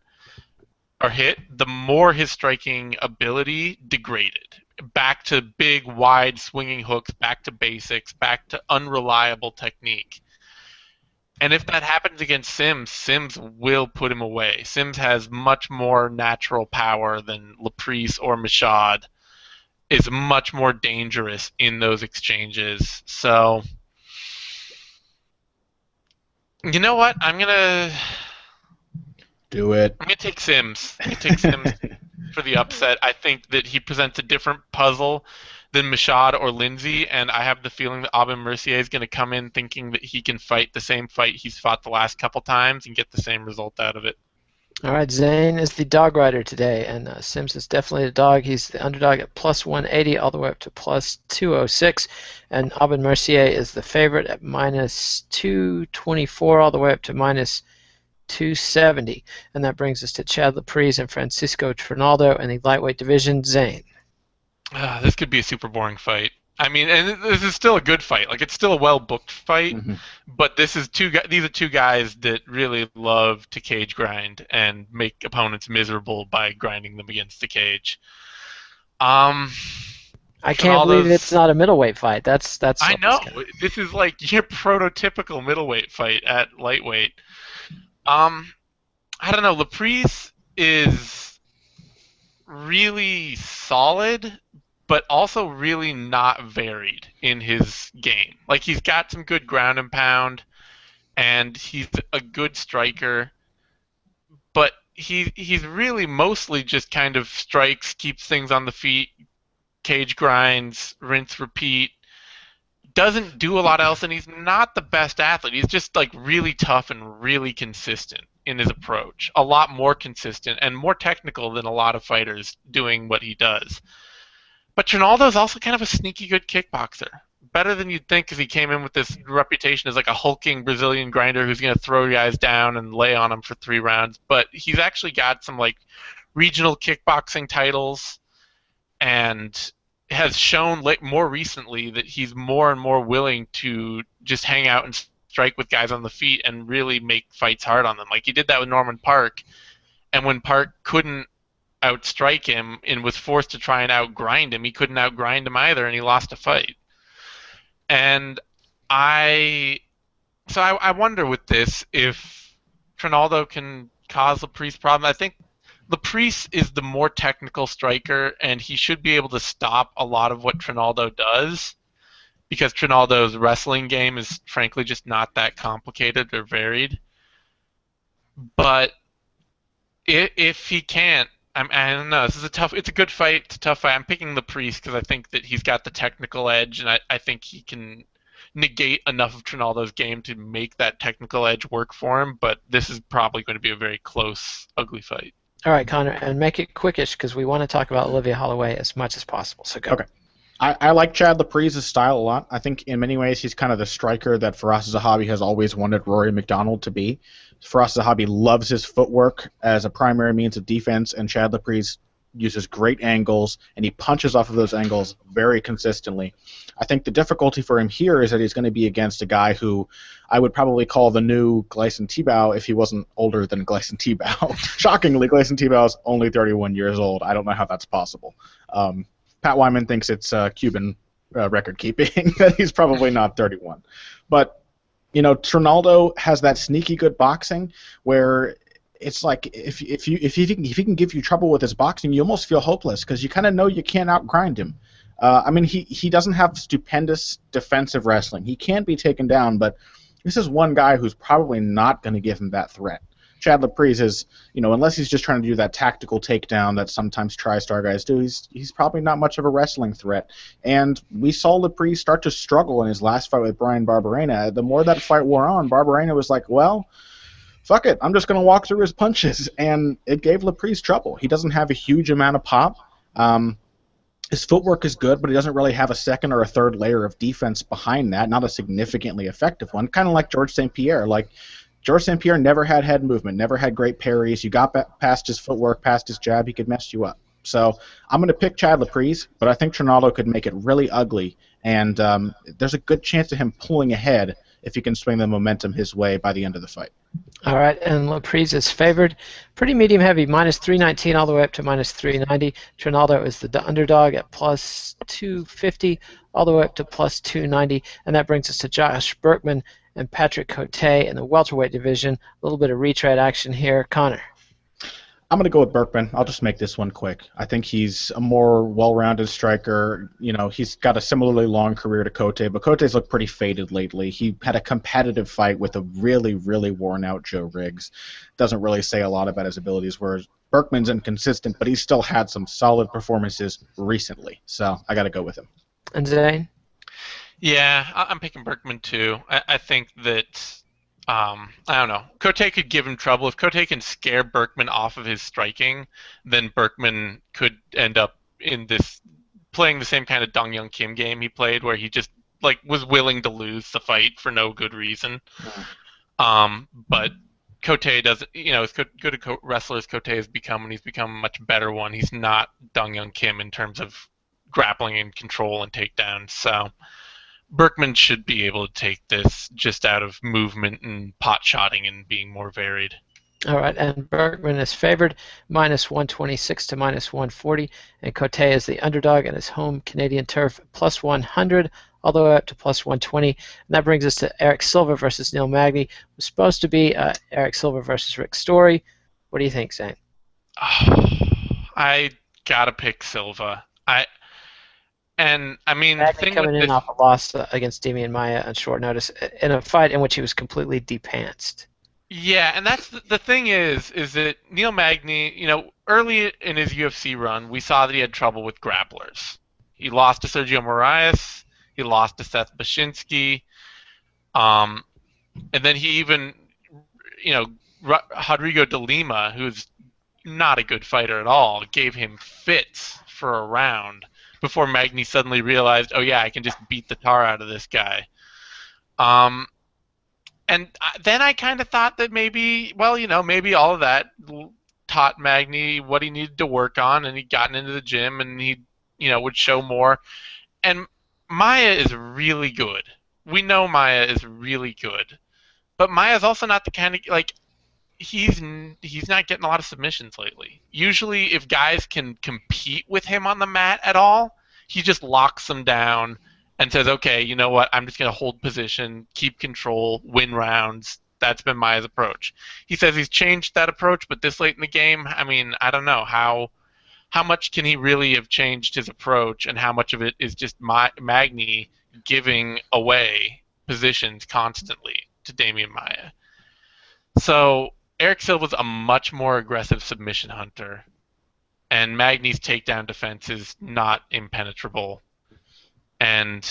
or hit, the more his striking ability degraded. Back to big, wide, swinging hooks, back to basics, back to unreliable technique. And if that happens against Sims, Sims will put him away. Sims has much more natural power than Laprise or Michaud. Is much more dangerous in those exchanges. So, you know what? I'm gonna do it. I'm gonna take Sims. I'm gonna take Sims for the upset. I think that he presents a different puzzle than Michaud or Lindsay, and I have the feeling that Aubin Mercier is going to come in thinking that he can fight the same fight he's fought the last couple times and get the same result out of it. All right, Zane is the dog rider today, and Sims is definitely a dog. He's the underdog at plus 180 all the way up to plus 206, and Aubin Mercier is the favorite at minus 224 all the way up to minus 270. And that brings us to Chad Laprise and Francisco Ronaldo in the lightweight division. Zane. This could be a super boring fight. I mean, and this is still a good fight. Like, it's still a well-booked fight, but these are two guys that really love to cage grind and make opponents miserable by grinding them against the cage. I can't believe it's not a middleweight fight. That's. I know. This is like your prototypical middleweight fight at lightweight. I don't know. Laprise is really solid, but also really not varied in his game. Like, he's got some good ground and pound, and he's a good striker, but he's really mostly just kind of strikes, keeps things on the feet, cage grinds, rinse, repeat. Doesn't do a lot else, and he's not the best athlete. He's just like really tough and really consistent in his approach, a lot more consistent and more technical than a lot of fighters doing what he does. But Ronaldo's also kind of a sneaky good kickboxer. Better than you'd think, because he came in with this reputation as like a hulking Brazilian grinder who's going to throw guys down and lay on them for 3 rounds. But he's actually got some like regional kickboxing titles, and has shown more recently that he's more and more willing to just hang out and strike with guys on the feet and really make fights hard on them. Like he did that with Norman Park, and when Park couldn't outstrike him and was forced to try and outgrind him, he couldn't outgrind him either, and he lost a fight. And I wonder with this if Ronaldo can cause Laprise problem. I think Laprise is the more technical striker, and he should be able to stop a lot of what Ronaldo does, because Ronaldo's wrestling game is frankly just not that complicated or varied. But if he can't, I don't know. It's a good fight. It's a tough fight. I'm picking Laprise because I think that he's got the technical edge, and I think he can negate enough of Ronaldo's game to make that technical edge work for him. But this is probably going to be a very close, ugly fight. All right, Connor, and make it quickish because we want to talk about Oliveira Holloway as much as possible. So go. Okay. I like Chad Laprise's style a lot. I think in many ways he's kind of the striker that Firas Zahabi has always wanted Rory McDonald to be. Firas Zahabi loves his footwork as a primary means of defense, and Chad Laprise uses great angles, and he punches off of those angles very consistently. I think the difficulty for him here is that he's going to be against a guy who I would probably call the new Gleison Tebow if he wasn't older than Gleison Tebow. Shockingly, Gleison Tebow is only 31 years old. I don't know how that's possible. Pat Wyman thinks it's Cuban record keeping, that he's probably not 31. But, you know, Ronaldo has that sneaky good boxing where it's like if he can give you trouble with his boxing, you almost feel hopeless because you kind of know you can't outgrind him. I mean, he doesn't have stupendous defensive wrestling. He can't be taken down, but this is one guy who's probably not going to give him that threat. Chad Laprise is, you know, unless he's just trying to do that tactical takedown that sometimes TriStar guys do, he's probably not much of a wrestling threat. And we saw Laprise start to struggle in his last fight with Brian Barberena. The more that fight wore on, Barberena was like, well, fuck it, I'm just going to walk through his punches. And it gave Laprise trouble. He doesn't have a huge amount of pop. His footwork is good, but he doesn't really have a second or a third layer of defense behind that, not a significantly effective one, kind of like George St. Pierre. Like, George St. Pierre never had head movement, never had great parries. You got past his footwork, past his jab, he could mess you up. So I'm going to pick Chad Laprise, but I think Ronaldo could make it really ugly, and there's a good chance of him pulling ahead if he can swing the momentum his way by the end of the fight. All right, and Laprise is favored. Pretty medium heavy, minus 319 all the way up to minus 390. Ronaldo is the underdog at plus 250 all the way up to plus 290, and that brings us to Josh Berkman and Patrick Cote in the welterweight division. A little bit of retread action here. Connor. I'm going to go with Berkman. I'll just make this one quick. I think he's a more well-rounded striker. You know, he's got a similarly long career to Cote, but Cote's looked pretty faded lately. He had a competitive fight with a really, really worn-out Joe Riggs. Doesn't really say a lot about his abilities, whereas Berkman's inconsistent, but he's still had some solid performances recently. So I got to go with him. And Zane? Yeah, I'm picking Berkman too. I think that, I don't know, Cote could give him trouble. If Cote can scare Berkman off of his striking, then Berkman could end up in this, playing the same kind of Dong Young Kim game he played, where he just like was willing to lose the fight for no good reason. But Cote doesn't, you know, as good a wrestler as Cote has become, and he's become a much better one, he's not Dong Young Kim in terms of grappling and control and takedowns. So Berkman should be able to take this just out of movement and pot shotting and being more varied. All right, and Berkman is favored, minus 126 to minus 140, and Cote is the underdog at his home Canadian turf, plus 100 all the way up to plus 120. And that brings us to Eric Silva versus Neil Magny. It was supposed to be Eric Silva versus Rick Story. What do you think, Zane? I gotta pick Silva. I mean, Magny coming in off a loss against Demian Maia on short notice in a fight in which he was completely depantsed. Yeah, and that's the thing is that Neil Magny, you know, early in his UFC run, we saw that he had trouble with grapplers. He lost to Sergio Moraes, he lost to Seth Bashinsky, and then he even, you know, Rodrigo de Lima, who's not a good fighter at all, gave him fits for a round before Magny suddenly realized, oh yeah, I can just beat the tar out of this guy. Um, and then I kind of thought that maybe, well, maybe all of that taught Magny what he needed to work on, and he'd gotten into the gym, and he, would show more. And Maia is really good. We know Maia is really good, but Maia's also not the kind of he's not getting a lot of submissions lately. Usually, if guys can compete with him on the mat at all, he just locks them down and says, "Okay, you know what? I'm just going to hold position, keep control, win rounds." That's been Maia's approach. He says he's changed that approach, but this late in the game, I mean, I don't know how much can he really have changed his approach, and how much of it is just Magny giving away positions constantly to Damian Maia. So Eric Silva's a much more aggressive submission hunter, and Magny's takedown defense is not impenetrable. And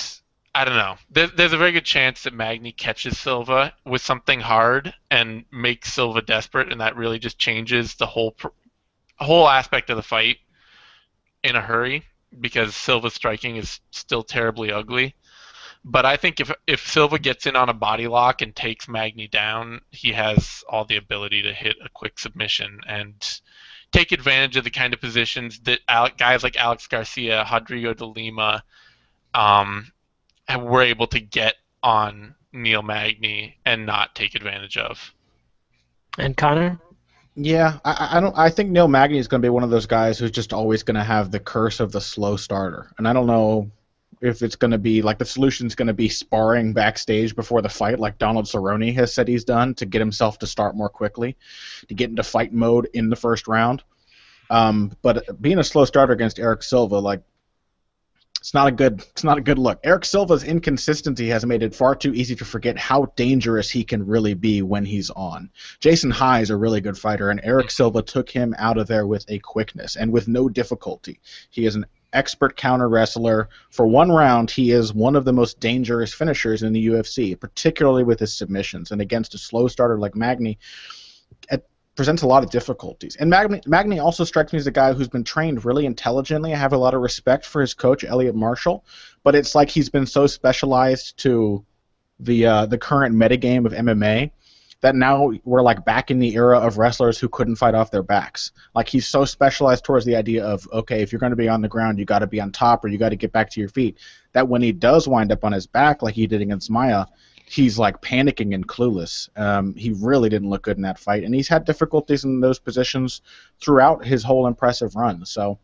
I don't know. There's a very good chance that Magny catches Silva with something hard and makes Silva desperate, and that really just changes the whole aspect of the fight in a hurry, because Silva's striking is still terribly ugly. But I think if Silva gets in on a body lock and takes Magny down, he has all the ability to hit a quick submission and take advantage of the kind of positions that guys like Alex Garcia, Rodrigo de Lima were able to get on Neil Magny and not take advantage of. And Connor? Yeah, I think Neil Magny is going to be one of those guys who's just always going to have the curse of the slow starter. And I don't know if it's going to be like the solution's going to be sparring backstage before the fight, like Donald Cerrone has said he's done, to get himself to start more quickly, to get into fight mode in the first round. But being a slow starter against Eric Silva, like, it's not a good look. Eric Silva's inconsistency has made it far too easy to forget how dangerous he can really be when he's on. Jason High is a really good fighter, and Eric Silva took him out of there with a quickness and with no difficulty. He is an expert counter wrestler. For one round, he is one of the most dangerous finishers in the UFC, particularly with his submissions. And against a slow starter like Magny, it presents a lot of difficulties. And Magny also strikes me as a guy who's been trained really intelligently. I have a lot of respect for his coach, Elliot Marshall, but it's like he's been so specialized to the current metagame of MMA that now we're like back in the era of wrestlers who couldn't fight off their backs. Like, he's so specialized towards the idea of, okay, if you're going to be on the ground, you got to be on top, or you got to get back to your feet, that when he does wind up on his back like he did against Maia, he's like panicking and clueless. He really didn't look good in that fight, and he's had difficulties in those positions throughout his whole impressive run. So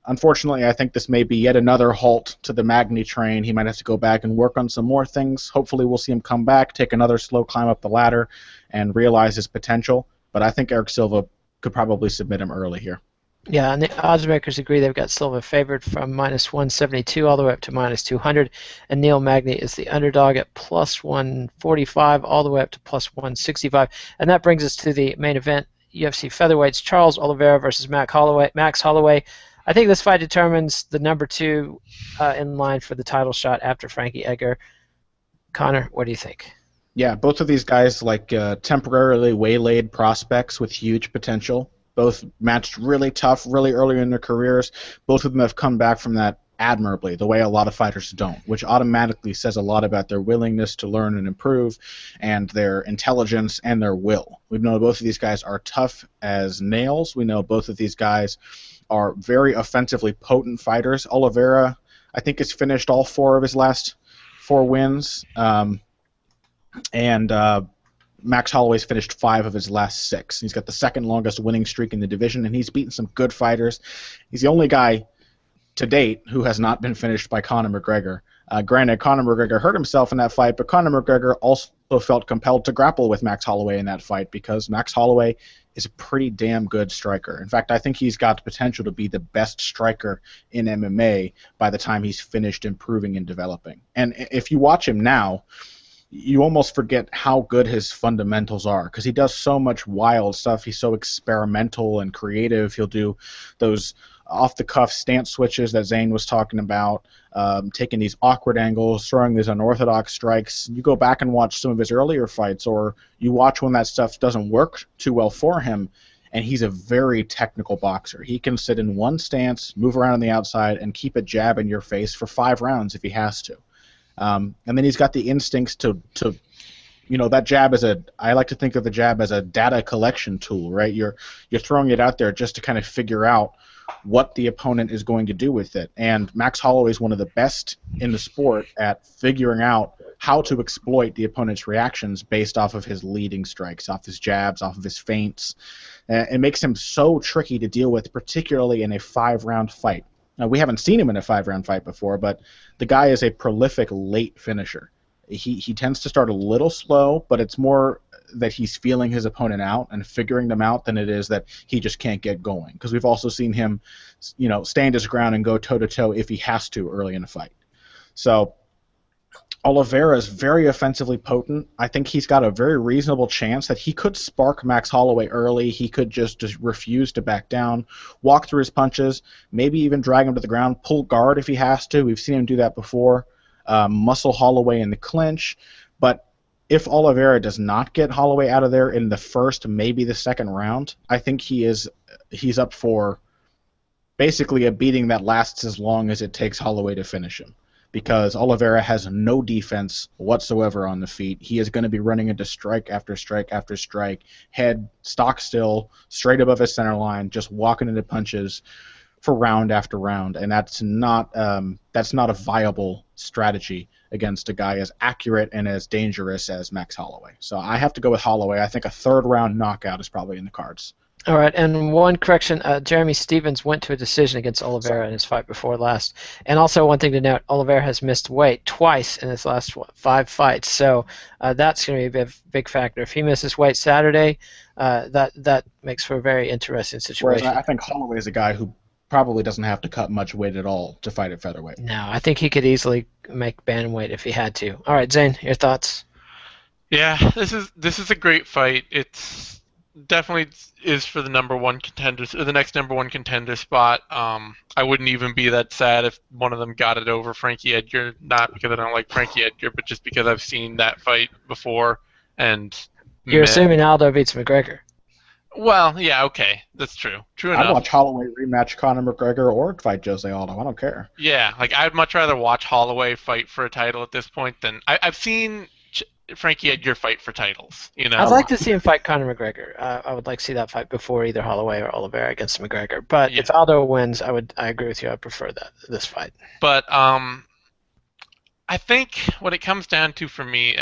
unfortunately, I think this may be yet another halt to the Magny train. He might have to go back and work on some more things. Hopefully we'll see him come back, take another slow climb up the ladder, and realize his potential. But I think Eric Silva could probably submit him early here. Yeah, and the odds makers agree they've got Silva favored from -172 all the way up to -200, and Neil Magny is the underdog at +145 all the way up to +165. And that brings us to the main event, UFC featherweights, Charles Oliveira versus Max Holloway. I think this fight determines the number 2 in line for the title shot after Frankie Edgar. Connor, what do you think? Yeah, both of these guys temporarily waylaid prospects with huge potential. Both matched really tough, really early in their careers. Both of them have come back from that admirably, the way a lot of fighters don't, which automatically says a lot about their willingness to learn and improve, and their intelligence and their will. We know both of these guys are tough as nails. We know both of these guys are very offensively potent fighters. Oliveira, I think, has finished all 4 of his last 4 wins, and Max Holloway's finished 5 of his last 6. He's got the second longest winning streak in the division, and he's beaten some good fighters. He's the only guy to date who has not been finished by Conor McGregor. Granted, Conor McGregor hurt himself in that fight, but Conor McGregor also felt compelled to grapple with Max Holloway in that fight because Max Holloway is a pretty damn good striker. In fact, I think he's got the potential to be the best striker in MMA by the time he's finished improving and developing. And if you watch him now, you almost forget how good his fundamentals are because he does so much wild stuff. He's so experimental and creative. He'll do those off-the-cuff stance switches that Zane was talking about, taking these awkward angles, throwing these unorthodox strikes. You go back and watch some of his earlier fights, or you watch when that stuff doesn't work too well for him, and he's a very technical boxer. He can sit in one stance, move around on the outside, and keep a jab in your face for 5 rounds if he has to. And then he's got the instincts to that jab I like to think of the jab as a data collection tool, right? You're throwing it out there just to kind of figure out what the opponent is going to do with it. And Max Holloway is one of the best in the sport at figuring out how to exploit the opponent's reactions based off of his leading strikes, off his jabs, off of his feints. It makes him so tricky to deal with, particularly in a 5-round fight. Now, we haven't seen him in a 5-round fight before, but the guy is a prolific late finisher. He tends to start a little slow, but it's more that he's feeling his opponent out and figuring them out than it is that he just can't get going. Because we've also seen him, stand his ground and go toe-to-toe if he has to early in a fight. So Oliveira is very offensively potent. I think he's got a very reasonable chance that he could spark Max Holloway early. He could just refuse to back down, walk through his punches, maybe even drag him to the ground, pull guard if he has to. We've seen him do that before. Muscle Holloway in the clinch. But if Oliveira does not get Holloway out of there in the first, maybe the second round, I think he's up for basically a beating that lasts as long as it takes Holloway to finish him. Because Oliveira has no defense whatsoever on the feet. He is going to be running into strike after strike after strike, head stock still, straight above his center line, just walking into punches for round after round, and that's not a viable strategy against a guy as accurate and as dangerous as Max Holloway. So I have to go with Holloway. I think a 3rd-round knockout is probably in the cards. All right, and one correction, Jeremy Stevens went to a decision against Oliveira in his fight before last. And also one thing to note, Oliveira has missed weight twice in his last 5 fights, so that's going to be a big factor. If he misses weight Saturday, that makes for a very interesting situation. Whereas I think Holloway is a guy who probably doesn't have to cut much weight at all to fight at featherweight. No, I think he could easily make bantamweight if he had to. All right, Zane, your thoughts? Yeah, this is a great fight. It's definitely is for the number 1 contenders, or the next number 1 contender spot. I wouldn't even be that sad if one of them got it over Frankie Edgar, not because I don't like Frankie Edgar, but just because I've seen that fight before. And you're assuming Aldo beats McGregor. Well, yeah, okay, that's true. True enough. I'd watch Holloway rematch Conor McGregor or fight Jose Aldo. I don't care. Yeah, I'd much rather watch Holloway fight for a title at this point than I've seen Frankie Edgar fight for titles. I'd like to see him fight Conor McGregor. I would like to see that fight before either Holloway or Oliveira against McGregor. But if Aldo wins, I agree with you. I prefer this fight. But I think what it comes down to for me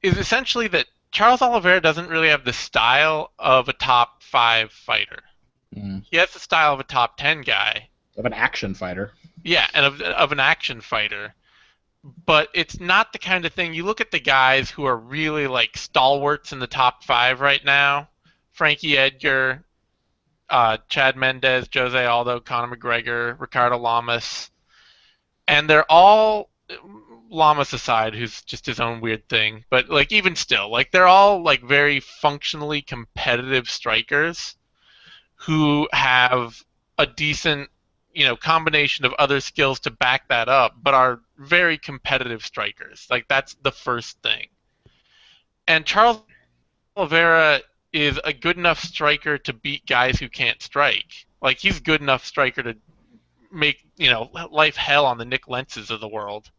is essentially that Charles Oliveira doesn't really have the style of a top 5 fighter. He has the style of a top 10 guy. Of an action fighter. Yeah, and of an action fighter. But it's not the kind of thing. You look at the guys who are really stalwarts in the top 5 right now. Frankie Edgar, Chad Mendes, Jose Aldo, Conor McGregor, Ricardo Lamas. And they're all... Lamas aside, who's just his own weird thing, but even still, they're all very functionally competitive strikers who have a decent, combination of other skills to back that up, but are very competitive strikers. That's the first thing. And Charles Oliveira is a good enough striker to beat guys who can't strike. He's a good enough striker to make, life hell on the Nick Lentzes of the world.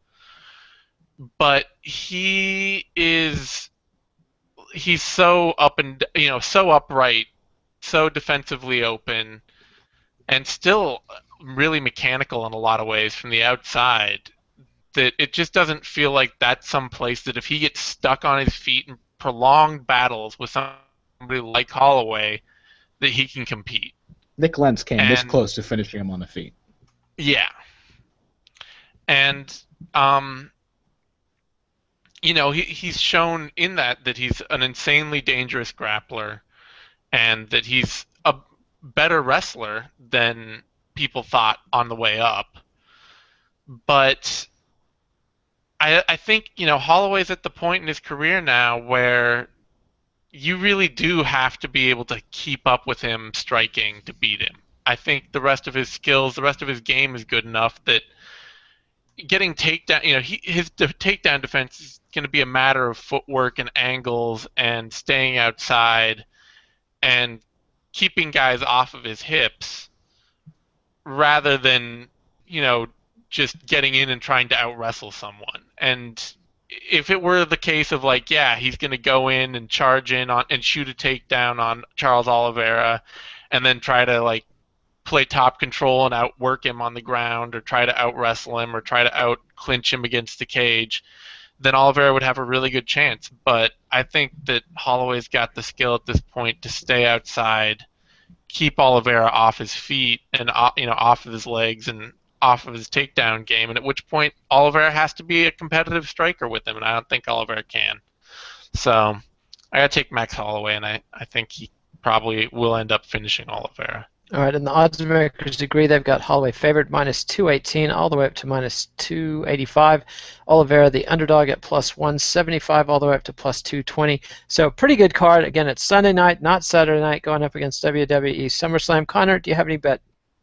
But he's so so upright, so defensively open, and still really mechanical in a lot of ways from the outside, that it just doesn't feel like that's some place that if he gets stuck on his feet in prolonged battles with somebody like Holloway, that he can compete. Nick Lentz came this close to finishing him on the feet. Yeah. And he's shown in that he's an insanely dangerous grappler, and that he's a better wrestler than people thought on the way up. But I think, Holloway's at the point in his career now where you really do have to be able to keep up with him striking to beat him. I think the rest of his skills, the rest of his game is good enough that getting takedown, his takedown defense is going to be a matter of footwork and angles and staying outside and keeping guys off of his hips rather than, just getting in and trying to out-wrestle someone. And if it were the case of he's going to go in and charge in on and shoot a takedown on Charles Oliveira and then try to play top control and outwork him on the ground or try to out-wrestle him or try to out-clinch him against the cage, then Oliveira would have a really good chance. But I think that Holloway's got the skill at this point to stay outside, keep Oliveira off his feet and off of his legs and off of his takedown game, and at which point Oliveira has to be a competitive striker with him, and I don't think Oliveira can. So I got to take Max Holloway, and I think he probably will end up finishing Oliveira. All right, and the odds makers agree. They've got Holloway favored -218 all the way up to -285. Oliveira, the underdog, at +175 all the way up to +220. So pretty good card. Again, it's Sunday night, not Saturday night, going up against WWE SummerSlam. Connor, do you have any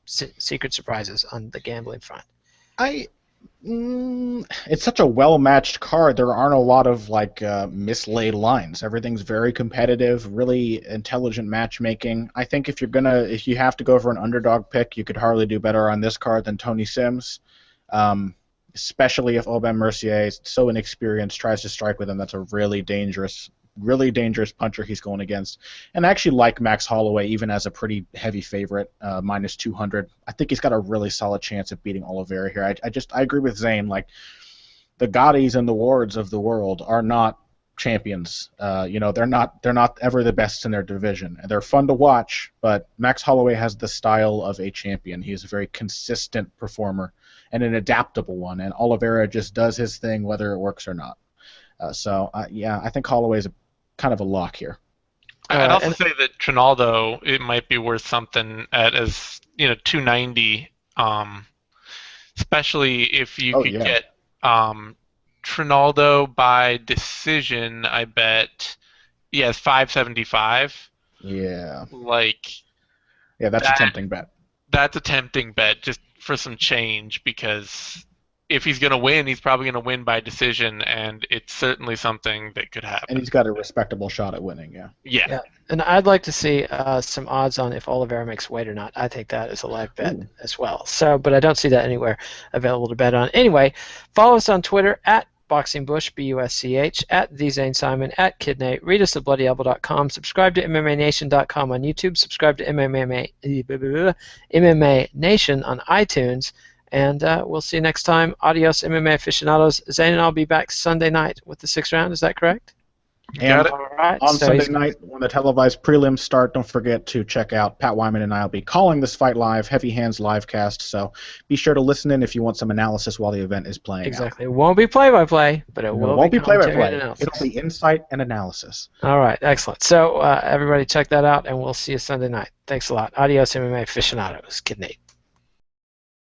secret surprises on the gambling front? It's such a well-matched card. There aren't a lot of mislaid lines. Everything's very competitive, really intelligent matchmaking. I think if you have to go for an underdog pick, you could hardly do better on this card than Tony Sims. Especially if Aubin Mercier, so inexperienced, tries to strike with him. That's a really dangerous puncher he's going against. And I actually like Max Holloway even as a pretty heavy favorite, -200. I think he's got a really solid chance of beating Oliveira here. I agree with Zane. The Gottis and the Wards of the world are not champions. They're not ever the best in their division. They're fun to watch, but Max Holloway has the style of a champion. He is a very consistent performer and an adaptable one, and Oliveira just does his thing whether it works or not. I think Holloway's kind of a lock here. I'd also say that Ronaldo, it might be worth something at 290, especially if you could get Ronaldo by decision. I bet he has 575. Yeah. That's a tempting bet. That's a tempting bet just for some change, because if he's going to win, he's probably going to win by decision, and it's certainly something that could happen. And he's got a respectable shot at winning, Yeah. And I'd like to see some odds on if Oliveira makes weight or not. I think that is a live bet as well. So, but I don't see that anywhere available to bet on. Anyway, follow us on Twitter at BoxingBush, BUSCH, at TheZaneSimon, at KidNate. Read us at BloodyElbow.com. Subscribe to MMANation.com on YouTube. Subscribe to MMA Nation on iTunes. And we'll see you next time. Adios, MMA aficionados. Zane and I'll be back Sunday night with the 6th round. Is that correct? And on Sunday night, when the televised prelims start, don't forget to check out Pat Wyman and I will be calling this fight live, Heavy Hands livecast. So be sure to listen in if you want some analysis while the event is playing. Exactly. It won't be play-by-play, but it won't be play-by-play. It'll be insight and analysis. All right, excellent. So everybody check that out, and we'll see you Sunday night. Thanks a lot. Adios, MMA aficionados. Kid Nate.